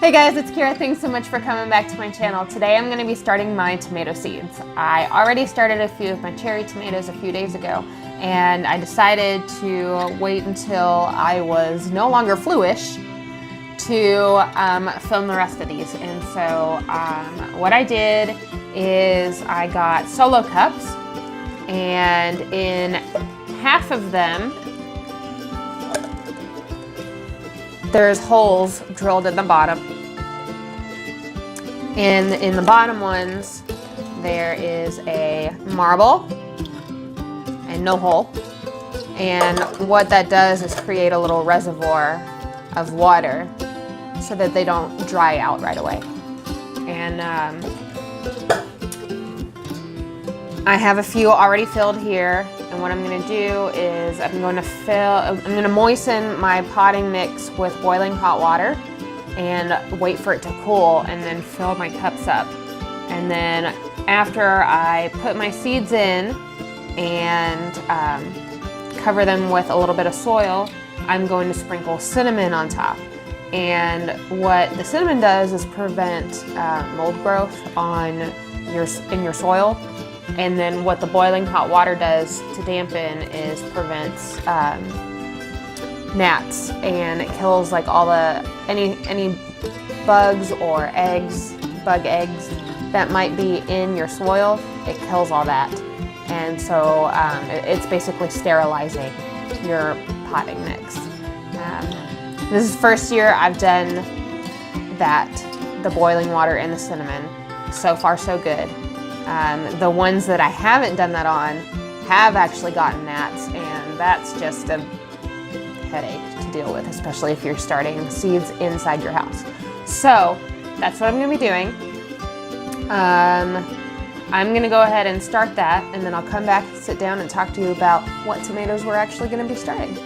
Hey guys, it's Kira. Thanks so much for coming back to my channel. Today I'm going to be starting my tomato seeds. I already started a few of my cherry tomatoes a few days ago, and I decided to wait until I was no longer fluish to film the rest of these. And so what I did is I got solo cups, and in half of them there's holes drilled in the bottom. And in the bottom ones, there is a marble and no hole. And what that does is create a little reservoir of water so that they don't dry out right away. And I have a few already filled here. And what I'm going to do is I'm going to moisten my potting mix with boiling hot water and wait for it to cool, and then fill my cups up. And then after I put my seeds in and cover them with a little bit of soil, I'm going to sprinkle cinnamon on top. And what the cinnamon does is prevent mold growth in your soil. And then what the boiling hot water does to dampen is prevents gnats, and it kills like all the any bugs or bug eggs that might be in your soil. It kills all that, and so it's basically sterilizing your potting mix. This is the first year I've done the boiling water and the cinnamon. So far so good. The ones that I haven't done that on have actually gotten gnats, and that's just a headache to deal with, especially if you're starting seeds inside your house. So that's what I'm going to be doing. I'm going to go ahead and start that, and then I'll come back and sit down and talk to you about what tomatoes we're actually going to be starting.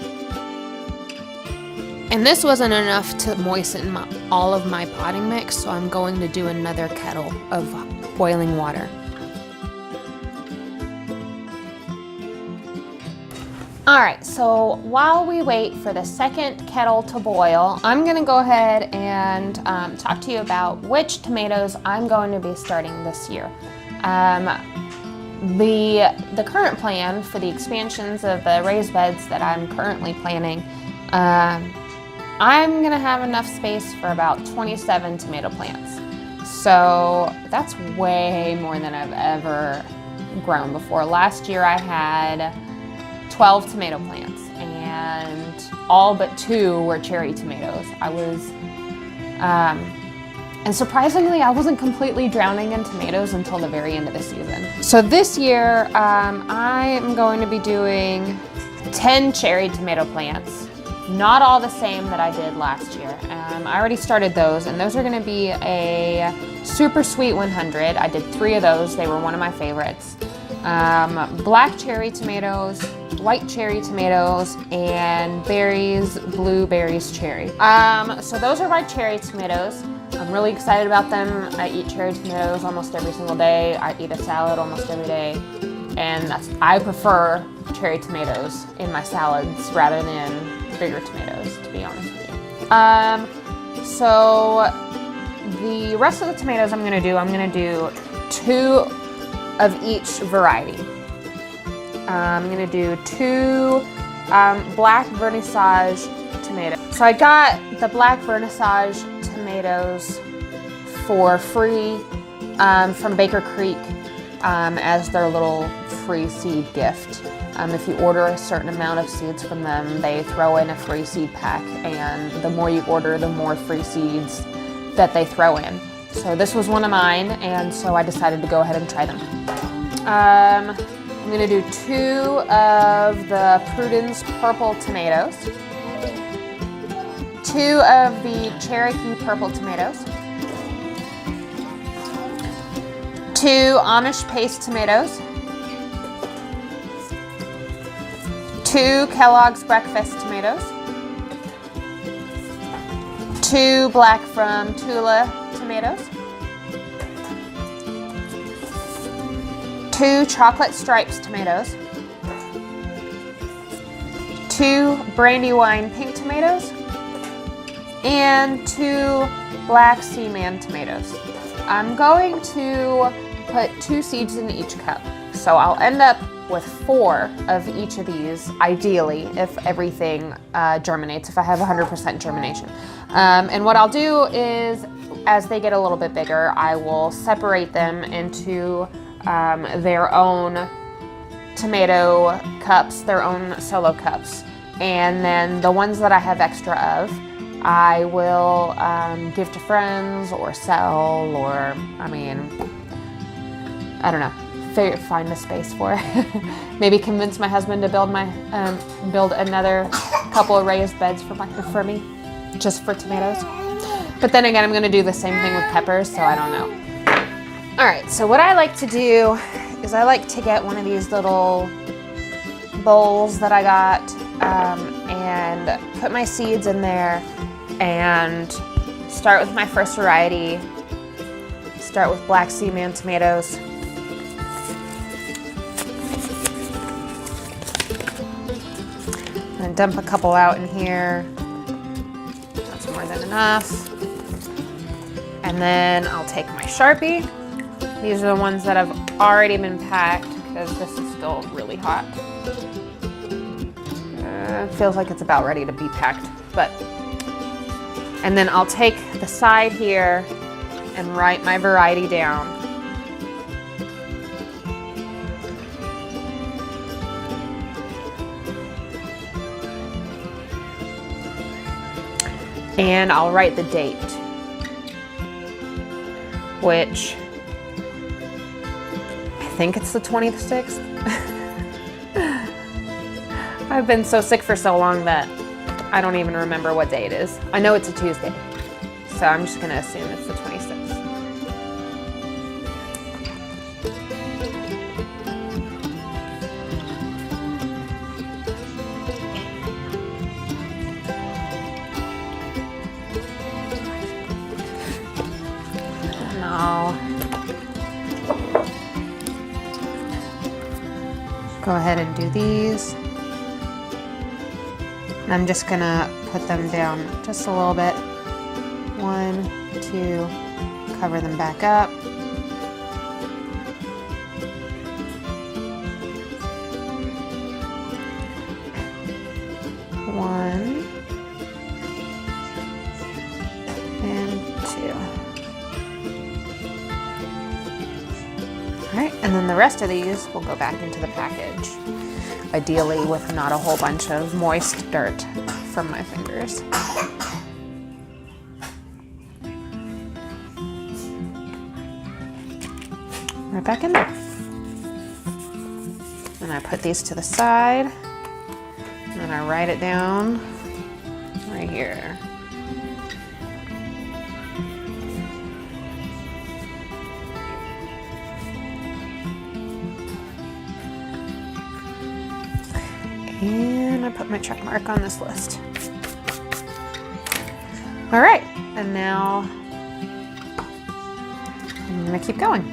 And this wasn't enough to moisten all of my potting mix, so I'm going to do another kettle of boiling water. Alright, so while we wait for the second kettle to boil, I'm going to go ahead and talk to you about which tomatoes I'm going to be starting this year. The current plan for the expansions of the raised beds that I'm currently planning, I'm going to have enough space for about 27 tomato plants. So that's way more than I've ever grown before. Last year I had 12 tomato plants, and all but 2 were cherry tomatoes. And surprisingly, I wasn't completely drowning in tomatoes until the very end of the season. So this year, I am going to be doing 10 cherry tomato plants. Not all the same that I did last year. I already started those, and those are going to be a super sweet 100. I did 3 of those. They were one of my favorites. Black cherry tomatoes, white cherry tomatoes, and blueberries cherry. So those are my cherry tomatoes. I'm really excited about them. I eat cherry tomatoes almost every single day. I eat a salad almost every day, and I prefer cherry tomatoes in my salads rather than bigger tomatoes, to be honest with you. So the rest of the tomatoes I'm going to do 2 of each variety. I'm going to do 2 black vernissage tomatoes. So I got the black vernissage tomatoes for free from Baker Creek as their little free seed gift. If you order a certain amount of seeds from them, they throw in a free seed pack, and the more you order, the more free seeds that they throw in. So this was one of mine, and so I decided to go ahead and try them. I'm going to do 2 of the Prudence purple tomatoes, 2 of the Cherokee purple tomatoes, 2 Amish paste tomatoes, 2 Kellogg's breakfast tomatoes, 2 black from Tula tomatoes, 2 chocolate stripes tomatoes, 2 Brandywine pink tomatoes, and 2 black sea man tomatoes. I'm going to put 2 seeds in each cup. So I'll end up with 4 of each of these, ideally, if everything germinates, if I have 100% germination. And what I'll do is, as they get a little bit bigger, I will separate them into their own tomato cups, their own solo cups. And then the ones that I have extra of, I will give to friends or sell, or, I mean, I don't know. Find a space for it. Maybe convince my husband to build another couple of raised beds for me, just for tomatoes. But then again, I'm going to do the same thing with peppers, so I don't know. All right, so what I like to do is I like to get one of these little bowls that I got and put my seeds in there and start with my first variety. Start with black sea man tomatoes. And dump a couple out in here. That's more than enough. And then I'll take my Sharpie. These are the ones that have already been packed because this is still really hot. It feels like it's about ready to be packed, but. And then I'll take the side here and write my variety down. And I'll write the date, which I think it's the 26th. I've been so sick for so long that I don't even remember what day it is. I know it's a Tuesday, so I'm just gonna assume it's the 26th. I'll go ahead and do these. And I'm just gonna put them down just a little bit. 1, 2, cover them back up. One and 2. Alright, and then the rest of these will go back into the package, ideally with not a whole bunch of moist dirt from my fingers. Right back in there. And I put these to the side, and then I write it down right here. And I put my check mark on this list. All right, and now I'm gonna keep going.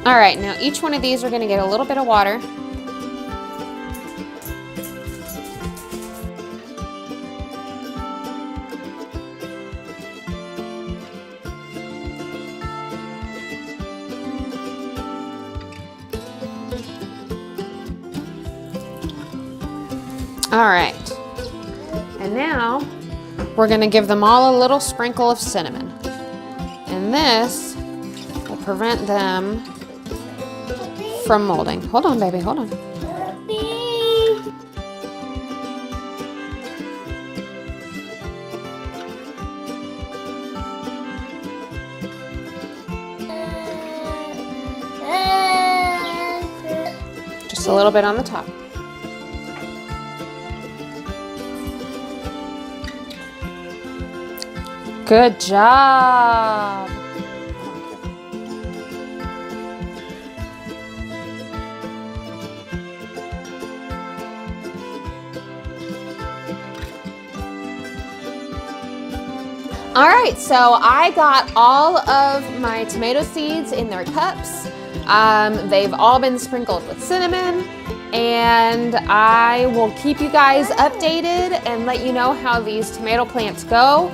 All right, now each one of these are gonna get a little bit of water. All right, and now we're gonna give them all a little sprinkle of cinnamon. And this will prevent them from molding. Hold on, baby, hold on. Just a little bit on the top. Good job. All right, so I got all of my tomato seeds in their cups. They've all been sprinkled with cinnamon, and I will keep you guys updated and let you know how these tomato plants go.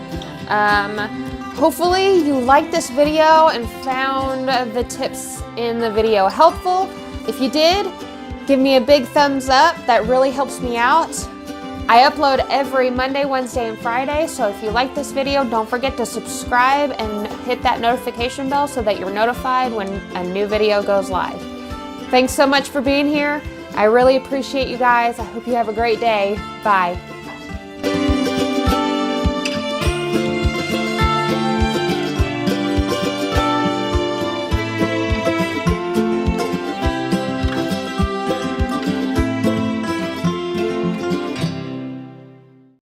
Hopefully you liked this video and found the tips in the video helpful. If you did, give me a big thumbs up. That really helps me out. I upload every Monday, Wednesday, and Friday, so if you like this video, don't forget to subscribe and hit that notification bell so that you're notified when a new video goes live. Thanks so much for being here. I really appreciate you guys. I hope you have a great day. Bye.